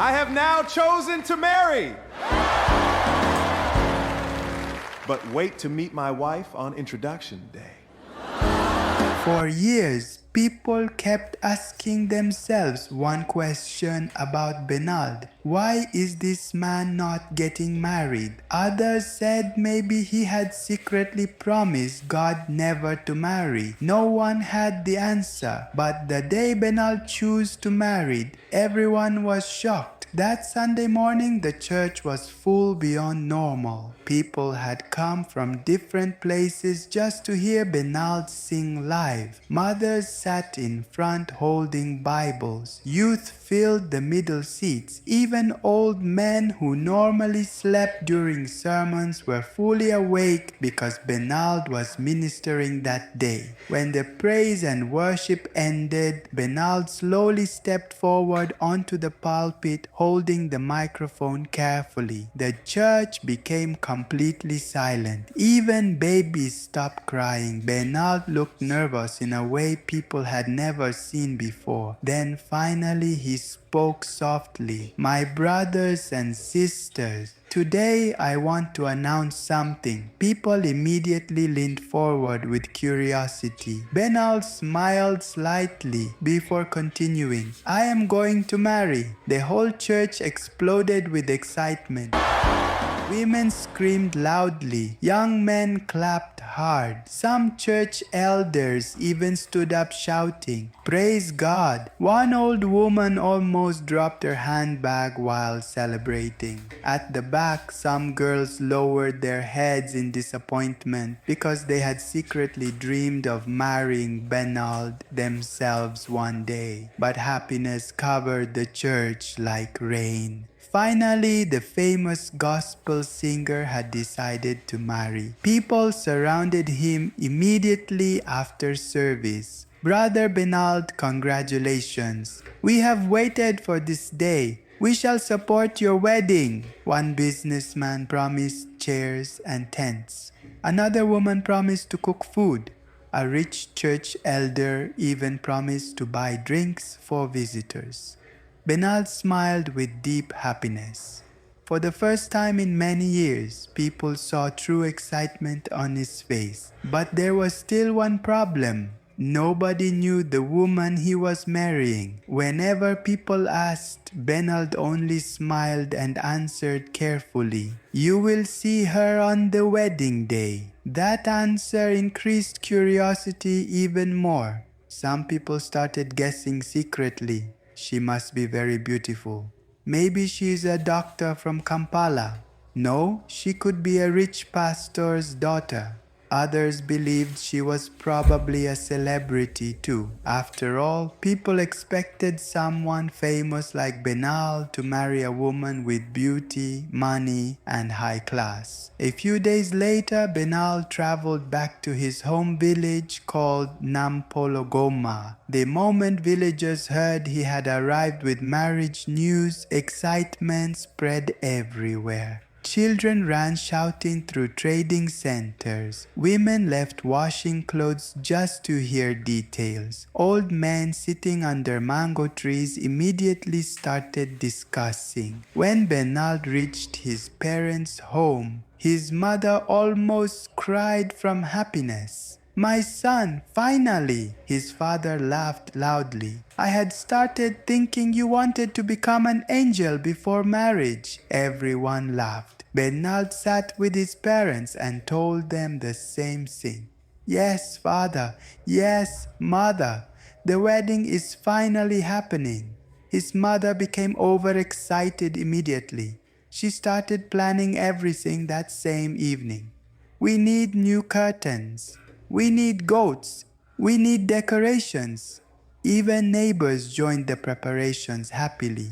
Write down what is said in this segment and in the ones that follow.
I have now chosen to marry. But wait to meet my wife on introduction day. For years, people kept asking themselves one question about Benald. Why is this man not getting married? Others said maybe he had secretly promised God never to marry. No one had the answer, but the day Benald chose to marry, everyone was shocked. That Sunday morning, the church was full beyond normal. People had come from different places just to hear Benald sing live. Mothers sat in front holding Bibles. Youth filled the middle seats. Even old men who normally slept during sermons were fully awake because Benald was ministering that day. When the praise and worship ended, Benald slowly stepped forward onto the pulpit, holding the microphone carefully. The church became completely silent. Even babies stopped crying. Benald looked nervous in a way people had never seen before. Then finally he spoke softly. "My brothers and sisters, today I want to announce something." People immediately leaned forward with curiosity. Benald smiled slightly before continuing. "I am going to marry." The whole church exploded with excitement. Women screamed loudly. Young men clapped hard. Some church elders even stood up shouting, "Praise God!" One old woman almost dropped her handbag while celebrating. At the back, some girls lowered their heads in disappointment because they had secretly dreamed of marrying Benald themselves one day. But happiness covered the church like rain. Finally, the famous gospel singer had decided to marry. People surrounded him immediately after service. "Brother Benald, congratulations. We have waited for this day. We shall support your wedding." One businessman promised chairs and tents. Another woman promised to cook food. A rich church elder even promised to buy drinks for visitors. Benald smiled with deep happiness. For the first time in many years, people saw true excitement on his face. But there was still one problem. Nobody knew the woman he was marrying. Whenever people asked, Benald only smiled and answered carefully, "You will see her on the wedding day." That answer increased curiosity even more. Some people started guessing secretly. "She must be very beautiful. Maybe she is a doctor from Kampala. No, she could be a rich pastor's daughter." Others believed she was probably a celebrity too. After all, people expected someone famous like Benald to marry a woman with beauty, money, and high class. A few days later, Benald traveled back to his home village called Nampologoma. The moment villagers heard he had arrived with marriage news, excitement spread everywhere. Children ran shouting through trading centers. Women left washing clothes just to hear details. Old men sitting under mango trees immediately started discussing. When Benald reached his parents' home, his mother almost cried from happiness. "My son, finally!" His father laughed loudly. "I had started thinking you wanted to become an angel before marriage." Everyone laughed. Benald sat with his parents and told them the same thing. "Yes, father. Yes, mother. The wedding is finally happening." His mother became overexcited immediately. She started planning everything that same evening. "We need new curtains. We need goats. We need decorations." Even neighbors joined the preparations happily.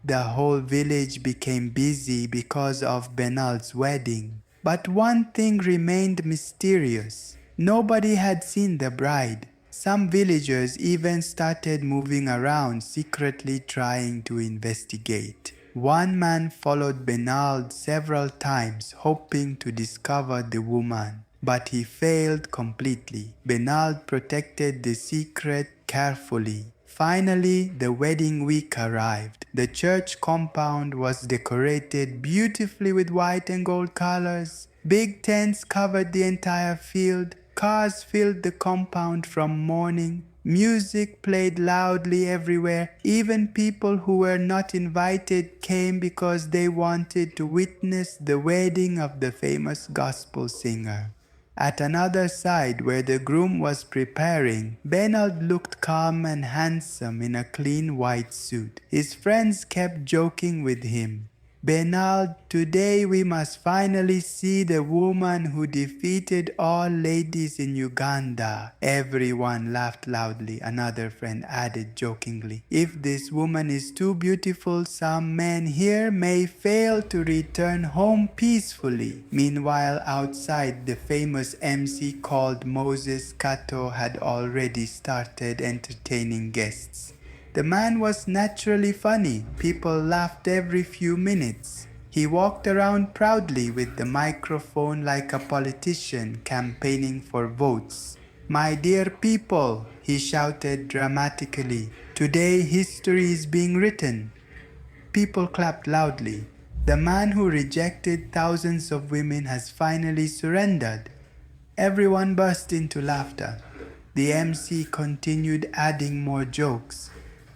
The whole village became busy because of Benald's wedding. But one thing remained mysterious. Nobody had seen the bride. Some villagers even started moving around, secretly trying to investigate. One man followed Benald several times, hoping to discover the woman. But he failed completely. Benald protected the secret carefully. Finally, the wedding week arrived. The church compound was decorated beautifully with white and gold colors. Big tents covered the entire field. Cars filled the compound from morning. Music played loudly everywhere. Even people who were not invited came because they wanted to witness the wedding of the famous gospel singer. At another side, where the groom was preparing, Bernard looked calm and handsome in a clean white suit. His friends kept joking with him. Bernard, today we must finally see the woman who defeated all ladies in Uganda. Everyone laughed loudly. Another friend added jokingly, if this woman is too beautiful, some men here may fail to return home peacefully. Meanwhile, outside, the famous MC called Moses Kato had already started entertaining guests. The man was naturally funny. People laughed every few minutes. He walked around proudly with the microphone like a politician campaigning for votes. My dear people, he shouted dramatically, today history is being written. People clapped loudly. The man who rejected thousands of women has finally surrendered. Everyone burst into laughter. The MC continued adding more jokes.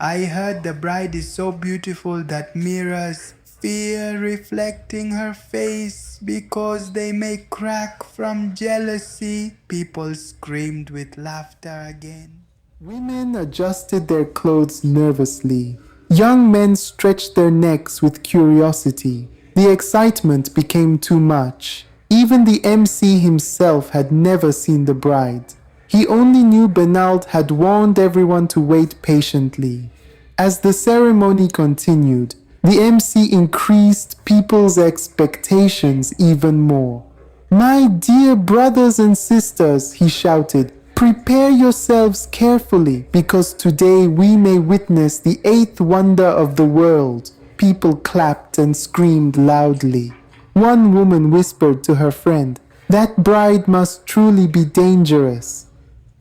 I heard the bride is so beautiful that mirrors fear reflecting her face because they may crack from jealousy. People screamed with laughter again. Women adjusted their clothes nervously. Young men stretched their necks with curiosity. The excitement became too much. Even the MC himself had never seen the bride. He only knew Benald had warned everyone to wait patiently. As the ceremony continued, the MC increased people's expectations even more. My dear brothers and sisters, he shouted, prepare yourselves carefully because today we may witness the eighth wonder of the world. People clapped and screamed loudly. One woman whispered to her friend, that bride must truly be dangerous.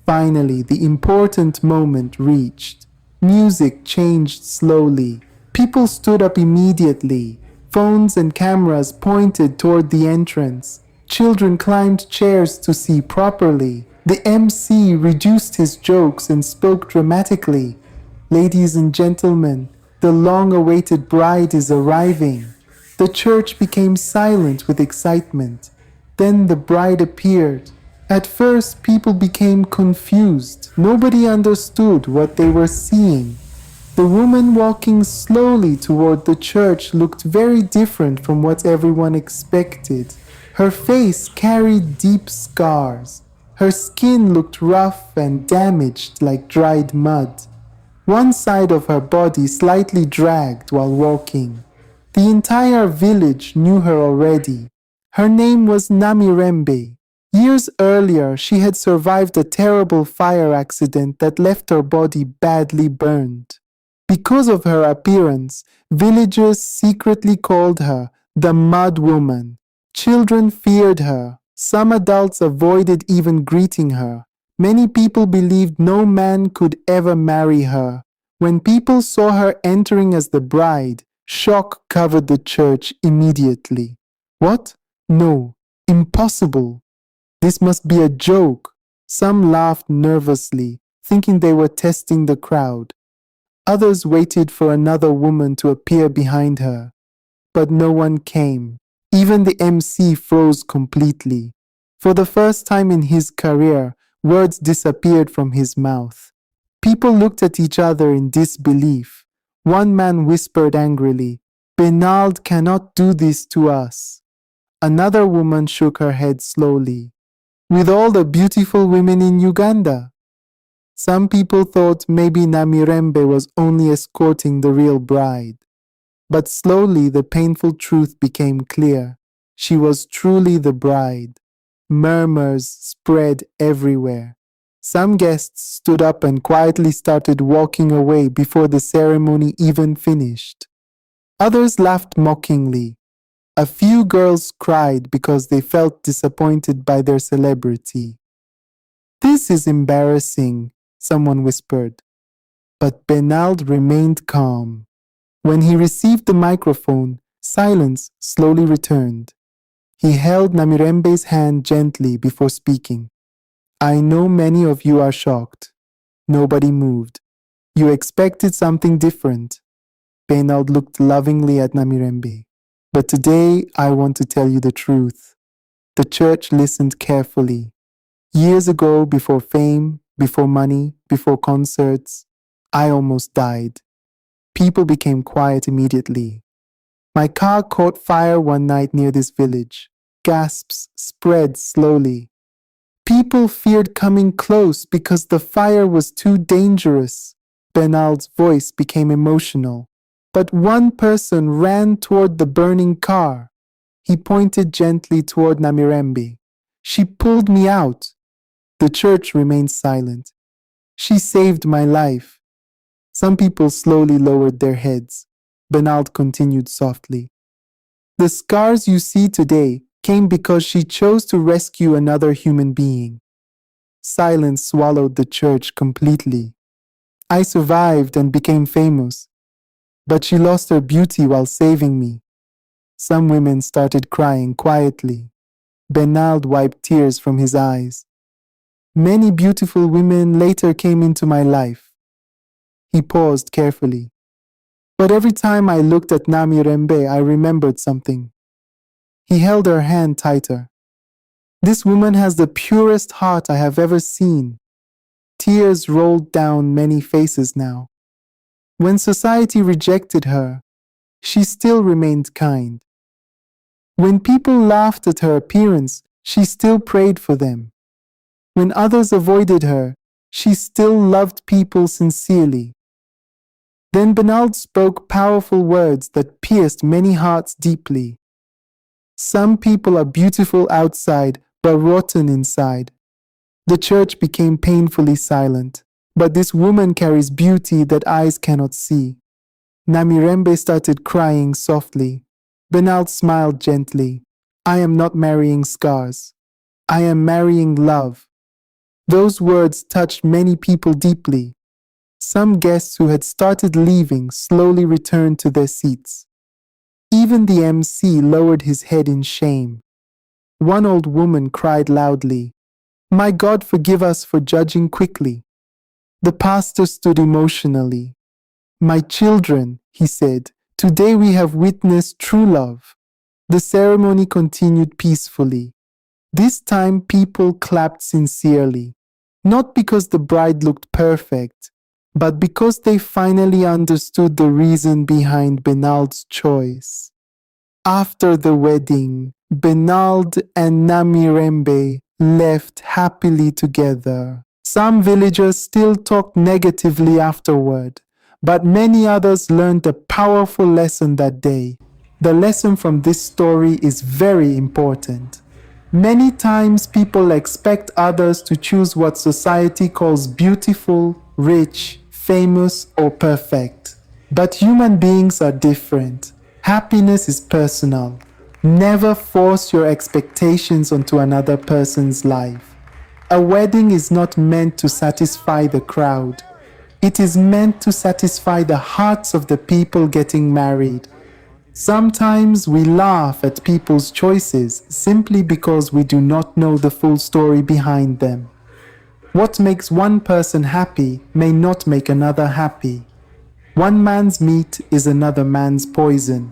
Finally, the important moment reached. Music changed slowly. People stood up immediately. Phones and cameras pointed toward the entrance. Children climbed chairs to see properly. The MC reduced his jokes and spoke dramatically. Ladies and gentlemen, the long-awaited bride is arriving. The church became silent with excitement. Then the bride appeared. At first, people became confused. Nobody understood what they were seeing. The woman walking slowly toward the church looked very different from what everyone expected. Her face carried deep scars. Her skin looked rough and damaged like dried mud. One side of her body slightly dragged while walking. The entire village knew her already. Her name was Namirembe. Years earlier, she had survived a terrible fire accident that left her body badly burned. Because of her appearance, villagers secretly called her the Mud Woman. Children feared her. Some adults avoided even greeting her. Many people believed no man could ever marry her. When people saw her entering as the bride, shock covered the church immediately. What? No, impossible. This must be a joke. Some laughed nervously, thinking they were testing the crowd. Others waited for another woman to appear behind her. But no one came. Even the MC froze completely. For the first time in his career, words disappeared from his mouth. People looked at each other in disbelief. One man whispered angrily, Benald cannot do this to us. Another woman shook her head slowly. With all the beautiful women in Uganda. Some people thought maybe Namirembe was only escorting the real bride. But slowly the painful truth became clear. She was truly the bride. Murmurs spread everywhere. Some guests stood up and quietly started walking away before the ceremony even finished. Others laughed mockingly. A few girls cried because they felt disappointed by their celebrity. This is embarrassing, someone whispered. But Benald remained calm. When he received the microphone, silence slowly returned. He held Namirembe's hand gently before speaking. I know many of you are shocked. Nobody moved. You expected something different. Benald looked lovingly at Namirembe. But today I want to tell you the truth. The church listened carefully. Years ago, before fame, before money, before concerts, I almost died. People became quiet immediately. My car caught fire one night near this village. Gasps spread slowly. People feared coming close because the fire was too dangerous. Benald's voice became emotional. But one person ran toward the burning car. He pointed gently toward Namirembe. She pulled me out. The church remained silent. She saved my life. Some people slowly lowered their heads. Benald continued softly. The scars you see today came because she chose to rescue another human being. Silence swallowed the church completely. I survived and became famous, but she lost her beauty while saving me. Some women started crying quietly. Benald wiped tears from his eyes. Many beautiful women later came into my life. He paused carefully. But every time I looked at Namirembe, I remembered something. He held her hand tighter. This woman has the purest heart I have ever seen. Tears rolled down many faces now. When society rejected her, she still remained kind. When people laughed at her appearance, she still prayed for them. When others avoided her, she still loved people sincerely. Then Benald spoke powerful words that pierced many hearts deeply. Some people are beautiful outside, but rotten inside. The church became painfully silent, but this woman carries beauty that eyes cannot see. Namirembe started crying softly. Benald smiled gently. I am not marrying scars. I am marrying love. Those words touched many people deeply. Some guests who had started leaving slowly returned to their seats. Even the MC lowered his head in shame. One old woman cried loudly, My God, forgive us for judging quickly. The pastor stood emotionally. My children, he said, today we have witnessed true love. The ceremony continued peacefully. This time people clapped sincerely, not because the bride looked perfect, but because they finally understood the reason behind Benald's choice. After the wedding, Benald and Namirembe left happily together. Some villagers still talked negatively afterward, but many others learned a powerful lesson that day. The lesson from this story is very important. Many times people expect others to choose what society calls beautiful, rich, famous, or perfect. But human beings are different. Happiness is personal. Never force your expectations onto another person's life. A wedding is not meant to satisfy the crowd. It is meant to satisfy the hearts of the people getting married. Sometimes we laugh at people's choices simply because we do not know the full story behind them. What makes one person happy may not make another happy. One man's meat is another man's poison.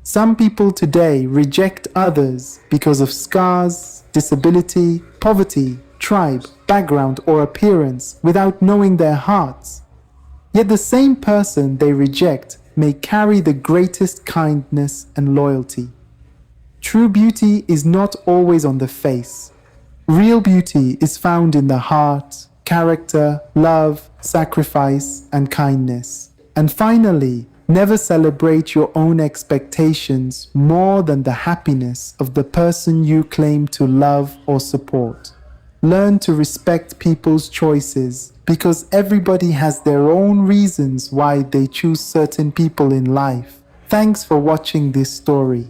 Some people today reject others because of scars, disability, poverty, tribe, background, or appearance without knowing their hearts. Yet the same person they reject may carry the greatest kindness and loyalty. True beauty is not always on the face. Real beauty is found in the heart, character, love, sacrifice, and kindness. And finally, never celebrate your own expectations more than the happiness of the person you claim to love or support. Learn to respect people's choices because everybody has their own reasons why they choose certain people in life. Thanks for watching this story.